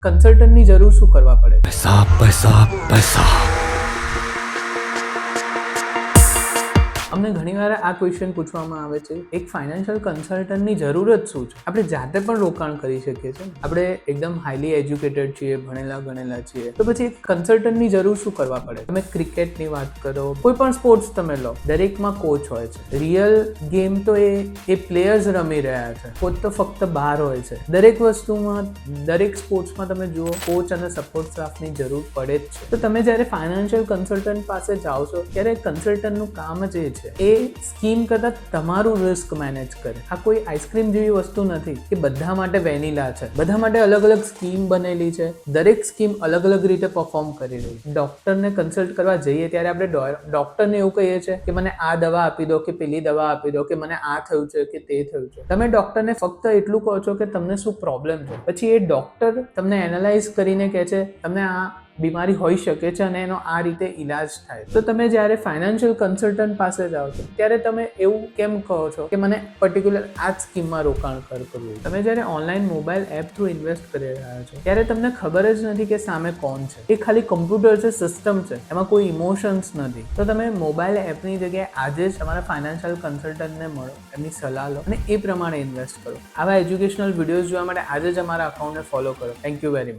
કન્સલ્ટન્ટની જરૂર શું કરવા પડે? પૈસા પૈસા પૈસા. અમને ઘણીવાર આ ક્વેશ્ચન પૂછવામાં આવે છે, એક ફાઇનાન્શિયલ કન્સલ્ટન્ટની જરૂરત શું છે? આપણે જાતે પણ રોકાણ કરી શકીએ છીએ, આપણે એકદમ હાઈલી એજ્યુકેટેડ છીએ, ભણેલા ગણેલા છીએ, તો પછી એક કન્સલ્ટન્ટની જરૂર શું કરવા પડે? તમે ક્રિકેટની વાત કરો, કોઈ પણ સ્પોર્ટ્સ તમે લો, દરેકમાં કોચ હોય છે. રિયલ ગેમ તો એ પ્લેયર્સ રમી રહ્યા છે, કોચ તો ફક્ત બહાર હોય છે. દરેક વસ્તુમાં, દરેક સ્પોર્ટ્સમાં તમે જુઓ, કોચ અને સપોર્ટ સ્ટાફની જરૂર પડે જ છે. તો તમે જ્યારે ફાઇનાન્શિયલ કન્સલ્ટન્ટ પાસે જાઓ છો, ત્યારે કન્સલ્ટન્ટનું કામ જ એ સ્કીમ કરતા તમારું રિસ્ક મેનેજ કરે. આ કોઈ આઈસ્ક્રીમ જેવી વસ્તુ નથી કે બધા માટે વેનીલા છે. બધા માટે અલગ અલગ સ્કીમ બનેલી છે, દરેક સ્કીમ અલગ અલગ રીતે પરફોર્મ કરી રહી છે. ડોક્ટરને કન્સલ્ટ કરવા જઈએ ત્યારે આપણે ડોક્ટરને એવું કહીએ છીએ કે મને આ દવા આપી દો, કે પેલી દવા આપી દો, કે મને આ થયું છે કે તે થયું છે. તમે ડોક્ટરને ફક્ત એટલું કહો છો કે તમને શું પ્રોબ્લેમ છે. પછી એ ડોક્ટર તમને એનાલાઇઝ કરીને કહે છે તમને આ બીમારી હોઈ શકે છે અને એનો આ રીતે ઈલાજ થાય. તો તમે જ્યારે ફાઇનાન્શિયલ કન્સલ્ટન્ટ પાસે જાઓ છો ત્યારે તમે એવું કેમ કહો છો કે મને પર્ટિક્યુલર આ જ સ્કીમમાં રોકાણ કરવું? તમે જ્યારે online mobile app through invest કરી રહ્યા છો ત્યારે તમને ખબર જ નથી કે સામે કોણ છે. એ ખાલી કમ્પ્યુટર છે, સિસ્ટમ છે, એમાં કોઈ ઇમોશન્સ નથી. તો તમે મોબાઈલ એપની જગ્યાએ આજે જ તમારા ફાઇનાન્શિયલ કન્સલ્ટન્ટને મળો, એમની સલાહ લો અને એ પ્રમાણે ઇન્વેસ્ટ કરો. આવા એજ્યુકેશનલ વિડીયોઝ જોવા માટે આજે જ અમારા અકાઉન્ટને ફોલો કરો. Thank you very much.